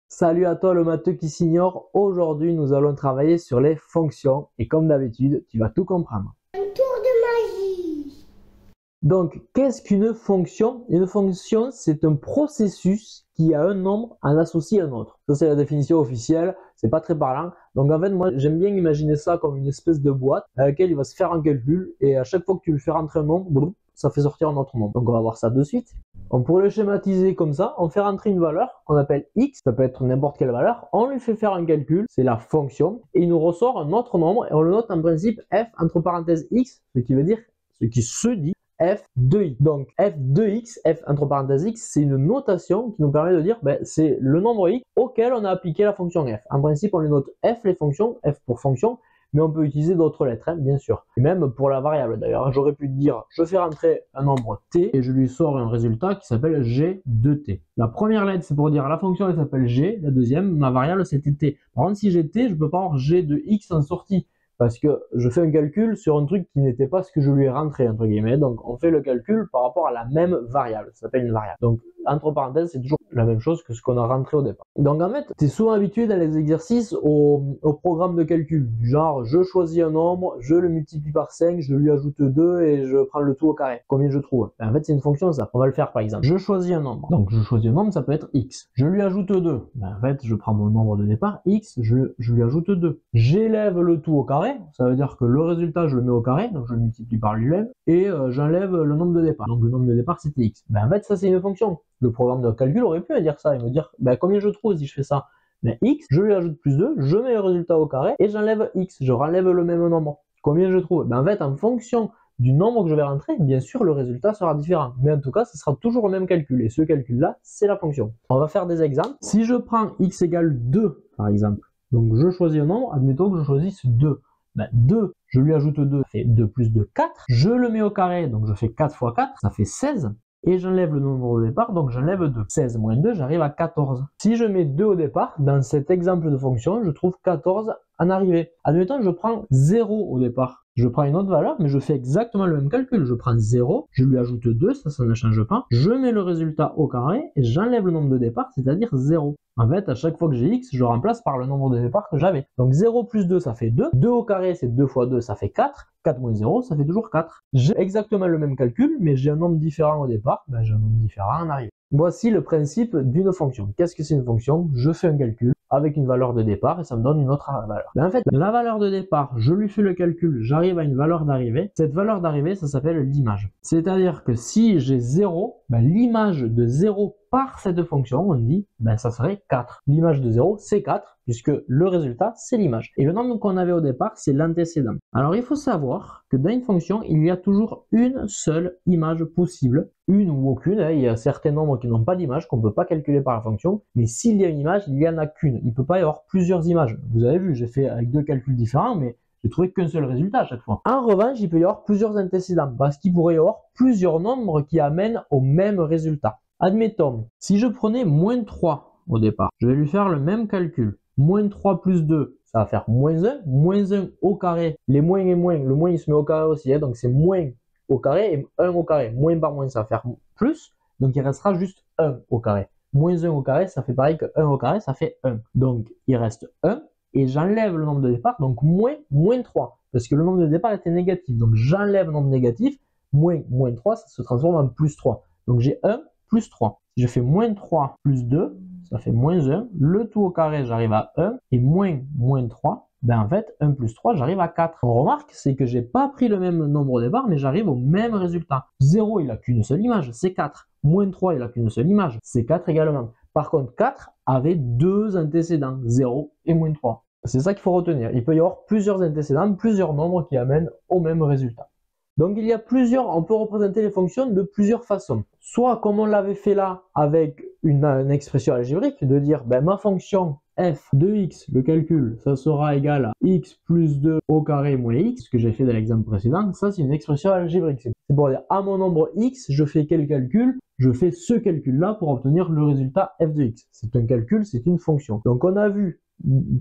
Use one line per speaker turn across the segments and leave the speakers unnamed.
Salut à toi le matheux qui s'ignore. Aujourd'hui, nous allons travailler sur les fonctions et comme d'habitude, tu vas tout comprendre.
Un tour de magie.
Donc, qu'est-ce qu'une fonction? Une fonction, c'est un processus qui a un nombre en associe à un autre. Ça, c'est la définition officielle. C'est pas très parlant. Donc, en fait, moi, j'aime bien imaginer ça comme une espèce de boîte à laquelle il va se faire un calcul et à chaque fois que tu lui fais rentrer un nombre, ça fait sortir un autre nombre. Donc, on va voir ça de suite. On pourrait le schématiser comme ça, on fait rentrer une valeur qu'on appelle x, ça peut être n'importe quelle valeur, on lui fait faire un calcul, c'est la fonction, et il nous ressort un autre nombre, et on le note en principe f entre parenthèses x, ce qui se dit f de x. Donc f de x, f entre parenthèses x, c'est une notation qui nous permet de dire c'est le nombre x auquel on a appliqué la fonction f. En principe, on les note f les fonctions, f pour fonction, mais on peut utiliser d'autres lettres, bien sûr. Et même pour la variable, d'ailleurs, j'aurais pu dire, je fais rentrer un nombre t, et je lui sors un résultat qui s'appelle g de t. La première lettre, c'est pour dire la fonction, elle s'appelle g, la deuxième, ma variable, c'était t. Par contre, si j'ai t, je peux pas avoir g de x en sortie, parce que je fais un calcul sur un truc qui n'était pas ce que je lui ai rentré, entre guillemets. Donc, on fait le calcul par rapport à la même variable, ça s'appelle une variable. Donc, entre parenthèses, c'est toujours la même chose que ce qu'on a rentré au départ. Donc en fait, tu es souvent habitué dans les exercices au programme de calcul, du genre je choisis un nombre, je le multiplie par 5, je lui ajoute 2 et je prends le tout au carré. Combien je trouve? En fait, c'est une fonction ça. On va le faire par exemple. Je choisis un nombre. Donc je choisis un nombre, ça peut être x. Je lui ajoute 2. En fait, je prends mon nombre de départ, x, je lui ajoute 2. J'élève le tout au carré, ça veut dire que le résultat, je le mets au carré, donc je le multiplie par lui-même, et j'enlève le nombre de départ. Donc le nombre de départ, c'était x. En fait, ça c'est une fonction. Le programme de calcul aurait pu me dire ça et me dire combien je trouve si je fais ça. X, je lui ajoute plus 2, je mets le résultat au carré et j'enlève x, je renlève le même nombre. Combien je trouve? En fait, en fonction du nombre que je vais rentrer, bien sûr, le résultat sera différent. Mais en tout cas, ce sera toujours le même calcul. Et ce calcul-là, c'est la fonction. On va faire des exemples. Si je prends x égale 2, par exemple, donc je choisis un nombre, admettons que je choisisse 2. 2, je lui ajoute 2, ça fait 2 plus 2, 4. Je le mets au carré, donc je fais 4 fois 4, ça fait 16. Et j'enlève le nombre au départ, donc j'enlève 2. 16 moins 2, j'arrive à 14. Si je mets 2 au départ, dans cet exemple de fonction, je trouve 14 en arrivée. Admettons, je prends 0 au départ. Je prends une autre valeur, mais je fais exactement le même calcul. Je prends 0, je lui ajoute 2, ça ne change pas. Je mets le résultat au carré et j'enlève le nombre de départ, c'est-à-dire 0. En fait, à chaque fois que j'ai x, je remplace par le nombre de départ que j'avais. Donc 0 plus 2, ça fait 2. 2 au carré, c'est 2 fois 2, ça fait 4. 4 moins 0, ça fait toujours 4. J'ai exactement le même calcul, mais j'ai un nombre différent au départ, j'ai un nombre différent en arrivée. Voici le principe d'une fonction. Qu'est-ce que c'est une fonction? Je fais un calcul avec une valeur de départ et ça me donne une autre valeur. En fait, la valeur de départ, je lui fais le calcul, j'arrive à une valeur d'arrivée. Cette valeur d'arrivée, ça s'appelle l'image. C'est-à-dire que si j'ai 0, l'image de 0 par cette fonction, on dit, ça serait 4. L'image de 0, c'est 4, puisque le résultat, c'est l'image. Et le nombre qu'on avait au départ, c'est l'antécédent. Alors, il faut savoir que dans une fonction, il y a toujours une seule image possible, une ou aucune. Il y a certains nombres qui n'ont pas d'image, qu'on ne peut pas calculer par la fonction, mais s'il y a une image, il n'y en a qu'une. Il ne peut pas y avoir plusieurs images. Vous avez vu, j'ai fait avec deux calculs différents, mais j'ai trouvé qu'un seul résultat à chaque fois. En revanche, il peut y avoir plusieurs antécédents, parce qu'il pourrait y avoir plusieurs nombres qui amènent au même résultat. Admettons, si je prenais moins 3 au départ, je vais lui faire le même calcul. Moins 3 plus 2, ça va faire moins 1 au carré. Les moins et moins, le moins il se met au carré aussi, donc c'est moins au carré et 1 au carré. Moins par moins, ça va faire plus, donc il restera juste 1 au carré. Moins 1 au carré, ça fait pareil que 1 au carré, ça fait 1. Donc il reste 1, et j'enlève le nombre de départ, donc moins 3, parce que le nombre de départ était négatif. Donc j'enlève le nombre négatif, moins 3, ça se transforme en plus 3. Donc j'ai 1 plus 3. Si je fais moins 3 plus 2, ça fait moins 1. Le tout au carré, j'arrive à 1. Et moins 3, en fait, 1 plus 3, j'arrive à 4. On remarque, c'est que j'ai pas pris le même nombre au départ, mais j'arrive au même résultat. 0, il a qu'une seule image, c'est 4. Moins 3, il a qu'une seule image, c'est 4 également. Par contre, 4 avait deux antécédents, 0 et moins 3. C'est ça qu'il faut retenir. Il peut y avoir plusieurs antécédents, plusieurs nombres qui amènent au même résultat. Donc il y a on peut représenter les fonctions de plusieurs façons. Soit comme on l'avait fait là avec une expression algébrique, de dire ma fonction f de x, le calcul, ça sera égal à x plus 2 au carré moins x, ce que j'ai fait dans l'exemple précédent. Ça c'est une expression algébrique. C'est pour dire à mon nombre x, je fais quel calcul? Je fais ce calcul là pour obtenir le résultat f de x. C'est un calcul, c'est une fonction. Donc on a vu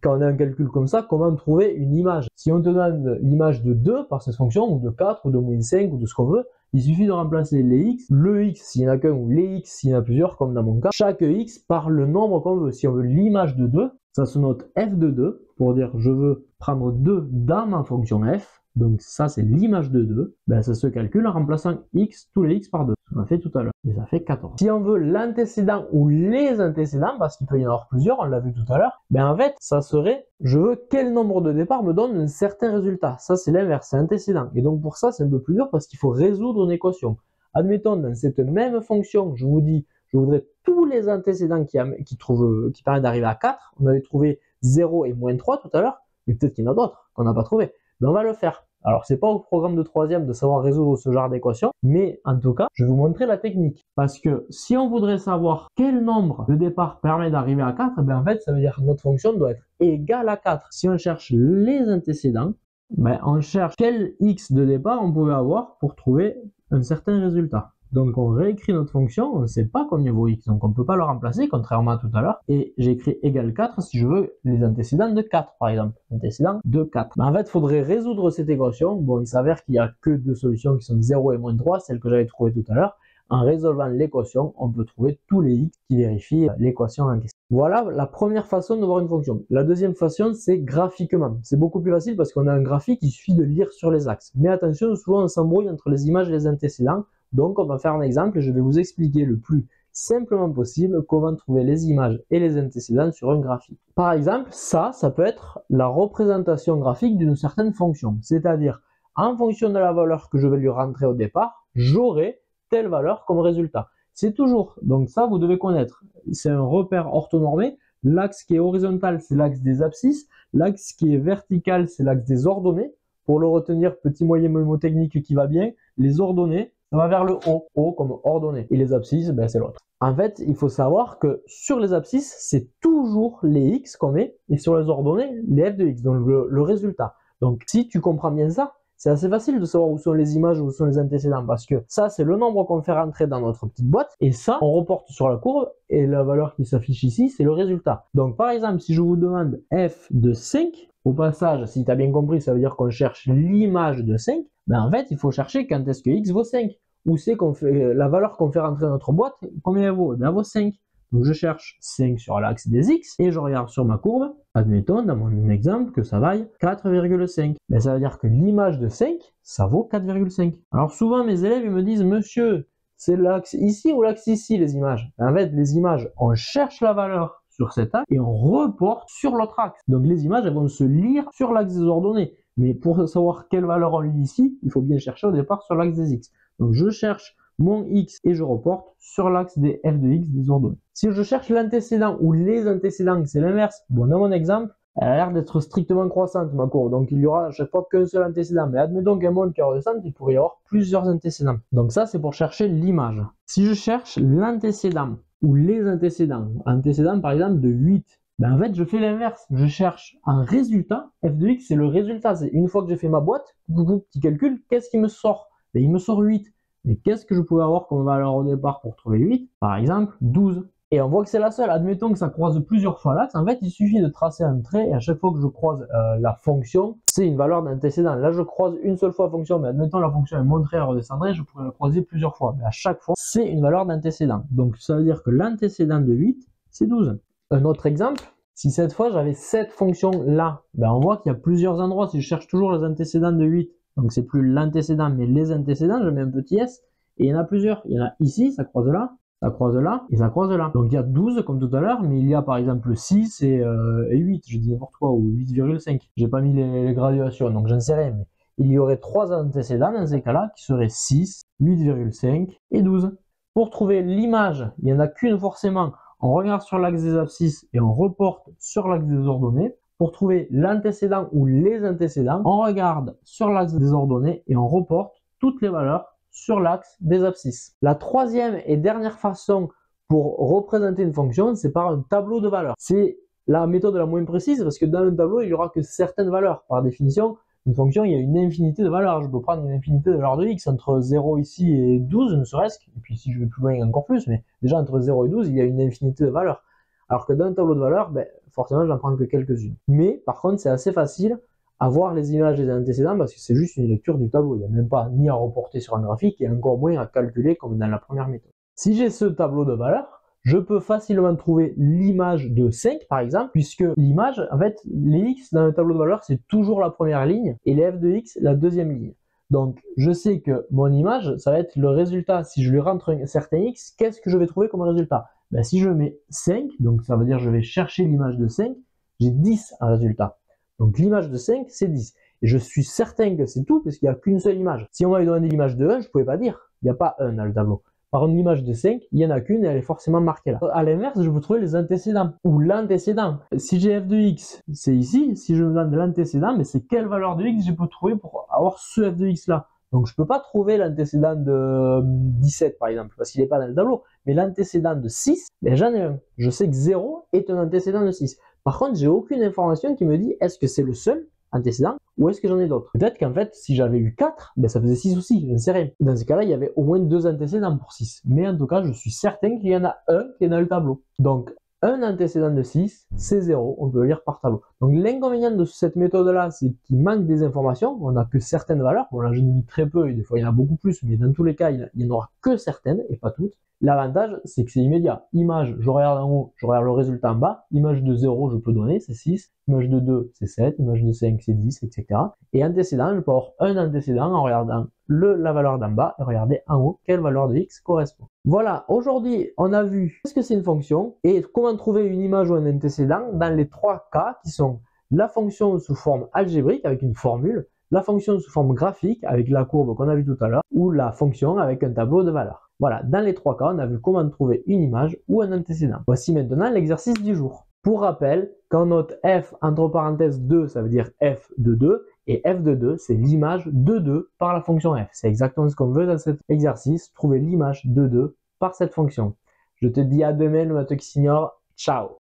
quand on a un calcul comme ça, comment trouver une image. Si on te donne l'image de 2 par cette fonction, ou de 4, ou de moins 5, ou de ce qu'on veut, il suffit de remplacer les x, le x s'il n'y en a qu'un, ou les x s'il y en a plusieurs, comme dans mon cas, chaque x par le nombre qu'on veut. Si on veut l'image de 2, ça se note f de 2, pour dire je veux prendre 2 dans ma fonction f, donc ça c'est l'image de 2, ben ça se calcule en remplaçant x, tous les x par 2, ce qu'on a fait tout à l'heure, et ça fait 14. Si on veut l'antécédent ou les antécédents, parce qu'il peut y en avoir plusieurs, on l'a vu tout à l'heure, ben en fait ça serait, je veux quel nombre de départ me donne un certain résultat. Ça c'est l'inverse, c'est antécédent, et donc pour ça c'est un peu plus dur parce qu'il faut résoudre une équation. Admettons dans cette même fonction, je vous dis, je voudrais tous les antécédents qui permettent d'arriver à 4, on avait trouvé 0 et moins 3 tout à l'heure, mais peut-être qu'il y en a d'autres qu'on n'a pas trouvé. Ben on va le faire. Alors c'est pas au programme de 3e de savoir résoudre ce genre d'équation, mais en tout cas, je vais vous montrer la technique. Parce que si on voudrait savoir quel nombre de départ permet d'arriver à 4, ben en fait ça veut dire que notre fonction doit être égale à 4. Si on cherche les antécédents, ben on cherche quel x de départ on pouvait avoir pour trouver un certain résultat. Donc on réécrit notre fonction, on ne sait pas combien vaut x, donc on ne peut pas le remplacer, contrairement à tout à l'heure. Et j'écris égal 4 si je veux les antécédents de 4, par exemple. Antécédents de 4. Mais en fait, il faudrait résoudre cette équation. Bon, il s'avère qu'il n'y a que deux solutions qui sont 0 et moins 3, celle que j'avais trouvée tout à l'heure. En résolvant l'équation, on peut trouver tous les x qui vérifient l'équation en question. Voilà la première façon de voir une fonction. La deuxième façon, c'est graphiquement. C'est beaucoup plus facile parce qu'on a un graphique, il suffit de lire sur les axes. Mais attention, souvent on s'embrouille entre les images et les antécédents. Donc on va faire un exemple et je vais vous expliquer le plus simplement possible comment trouver les images et les antécédents sur un graphique. Par exemple, ça peut être la représentation graphique d'une certaine fonction. C'est-à-dire, en fonction de la valeur que je vais lui rentrer au départ, j'aurai telle valeur comme résultat. C'est toujours, donc ça vous devez connaître, c'est un repère orthonormé. L'axe qui est horizontal, c'est l'axe des abscisses. L'axe qui est vertical, c'est l'axe des ordonnées. Pour le retenir, petit moyen mnémotechnique qui va bien, les ordonnées, ça va vers le haut, haut comme ordonnée. Et les abscisses, ben c'est l'autre. En fait, il faut savoir que sur les abscisses, c'est toujours les x qu'on met, et sur les ordonnées, les f de x, donc le résultat. Donc si tu comprends bien ça, c'est assez facile de savoir où sont les images, où sont les antécédents, parce que ça, c'est le nombre qu'on fait rentrer dans notre petite boîte, et ça, on reporte sur la courbe, et la valeur qui s'affiche ici, c'est le résultat. Donc par exemple, si je vous demande f de 5, au passage, si tu as bien compris, ça veut dire qu'on cherche l'image de 5, ben en fait, il faut chercher quand est-ce que x vaut 5. Où c'est qu'on fait la valeur qu'on fait rentrer dans notre boîte, combien elle vaut? Ben elle vaut 5. Donc je cherche 5 sur l'axe des x et je regarde sur ma courbe, admettons dans mon exemple que ça vaille 4,5. Ben ça veut dire que l'image de 5, ça vaut 4,5. Alors souvent mes élèves ils me disent, monsieur, c'est l'axe ici ou l'axe ici les images? Ben en fait les images, on cherche la valeur sur cet axe et on reporte sur l'autre axe. Donc les images elles vont se lire sur l'axe des ordonnées. Mais pour savoir quelle valeur on lit ici, il faut bien chercher au départ sur l'axe des x. Donc je cherche mon x et je reporte sur l'axe des f de x des ordonnées. Si je cherche l'antécédent ou les antécédents, c'est l'inverse. Bon, dans mon exemple, elle a l'air d'être strictement croissante ma courbe. Donc il y aura à chaque fois qu'un seul antécédent. Mais admettons qu'elle monte, qu'elle redescende, il pourrait y avoir plusieurs antécédents. Donc ça, c'est pour chercher l'image. Si je cherche l'antécédent ou les antécédents par exemple de 8, ben en fait, je fais l'inverse. Je cherche un résultat. F de x, c'est le résultat. C'est une fois que j'ai fait ma boîte, petit calcul, qu'est-ce qui me sort? Ben, il me sort 8. Mais qu'est-ce que je pouvais avoir comme valeur au départ pour trouver 8? Par exemple, 12. Et on voit que c'est la seule. Admettons que ça croise plusieurs fois l'axe. En fait, il suffit de tracer un trait et à chaque fois que je croise la fonction, c'est une valeur d'antécédent. Là, je croise une seule fois la fonction, mais admettons la fonction est montée et redescendrait, je pourrais la croiser plusieurs fois. Mais à chaque fois, c'est une valeur d'antécédent. Donc, ça veut dire que l'antécédent de 8, c'est 12. Un autre exemple, si cette fois j'avais cette fonction là, ben on voit qu'il y a plusieurs endroits. Si je cherche toujours les antécédents de 8, donc c'est plus l'antécédent mais les antécédents, je mets un petit s, et il y en a plusieurs. Il y en a ici, ça croise là et ça croise là. Donc il y a 12 comme tout à l'heure, mais il y a par exemple 6 et 8, je dis n'importe quoi, ou 8,5. J'ai pas mis les graduations, donc j'en sais rien, mais il y aurait 3 antécédents dans ces cas-là qui seraient 6, 8,5 et 12. Pour trouver l'image, il n'y en a qu'une forcément. On regarde sur l'axe des abscisses et on reporte sur l'axe des ordonnées. Pour trouver l'antécédent ou les antécédents, on regarde sur l'axe des ordonnées et on reporte toutes les valeurs sur l'axe des abscisses. La troisième et dernière façon pour représenter une fonction, c'est par un tableau de valeurs. C'est la méthode la moins précise parce que dans un tableau, il n'y aura que certaines valeurs. Par définition, une fonction, il y a une infinité de valeurs. Je peux prendre une infinité de valeurs de x entre 0 ici et 12, ne serait-ce. Et puis si je vais plus loin, encore plus. Mais déjà, entre 0 et 12, il y a une infinité de valeurs. Alors que dans un tableau de valeurs, ben, forcément, j'en prends que quelques-unes. Mais par contre, c'est assez facile à voir les images des antécédents parce que c'est juste une lecture du tableau. Il n'y a même pas ni à reporter sur un graphique et encore moins à calculer comme dans la première méthode. Si j'ai ce tableau de valeurs, je peux facilement trouver l'image de 5 par exemple, puisque l'image, en fait, les x dans le tableau de valeurs, c'est toujours la première ligne et les f de x la deuxième ligne. Donc, je sais que mon image, ça va être le résultat. Si je lui rentre un certain x, qu'est-ce que je vais trouver comme résultat? Ben, si je mets 5, donc ça veut dire que je vais chercher l'image de 5, j'ai 10 en résultat. Donc l'image de 5, c'est 10. Et je suis certain que c'est tout, parce qu'il n'y a qu'une seule image. Si on m'avait donné l'image de 1, je ne pouvais pas dire. Il n'y a pas 1 dans le tableau. Par contre, l'image de 5, il n'y en a qu'une et elle est forcément marquée là. À l'inverse, je peux trouver les antécédents ou l'antécédent. Si j'ai f de x, c'est ici. Si je me donne l'antécédent, mais c'est quelle valeur de x je peux trouver pour avoir ce f de x là. Donc je ne peux pas trouver l'antécédent de 17 par exemple, parce qu'il n'est pas dans le tableau. Mais l'antécédent de 6, ben, j'en ai un. Je sais que 0 est un antécédent de 6. Par contre, j'ai aucune information qui me dit est-ce que c'est le seul antécédent ou est-ce que j'en ai d'autres. Peut-être qu'en fait, si j'avais eu 4, ben ça faisait 6 aussi, je ne sais rien. Dans ce cas-là, il y avait au moins 2 antécédents pour 6. Mais en tout cas, je suis certain qu'il y en a un qui est dans le tableau. Donc, un antécédent de 6, c'est 0, on peut le lire par tableau. Donc l'inconvénient de cette méthode-là, c'est qu'il manque des informations, on n'a que certaines valeurs. Bon là, je n'ai mis très peu, et des fois il y en a beaucoup plus, mais dans tous les cas, il n'y en aura que certaines, et pas toutes. L'avantage, c'est que c'est immédiat. Image, je regarde en haut, je regarde le résultat en bas. Image de 0, je peux donner, c'est 6. Image de 2, c'est 7. Image de 5, c'est 10, etc. Et antécédent, je peux avoir un antécédent en regardant la valeur d'en bas et regarder en haut quelle valeur de x correspond. Voilà, aujourd'hui, on a vu ce que c'est une fonction et comment trouver une image ou un antécédent dans les 3 cas qui sont la fonction sous forme algébrique avec une formule, la fonction sous forme graphique avec la courbe qu'on a vue tout à l'heure ou la fonction avec un tableau de valeurs. Voilà, dans les 3 cas, on a vu comment trouver une image ou un antécédent. Voici maintenant l'exercice du jour. Pour rappel, quand on note f entre parenthèses 2, ça veut dire f de 2, et f de 2, c'est l'image de 2 par la fonction f. C'est exactement ce qu'on veut dans cet exercice, trouver l'image de 2 par cette fonction. Je te dis à demain, le matheux qui s'ignore. Ciao!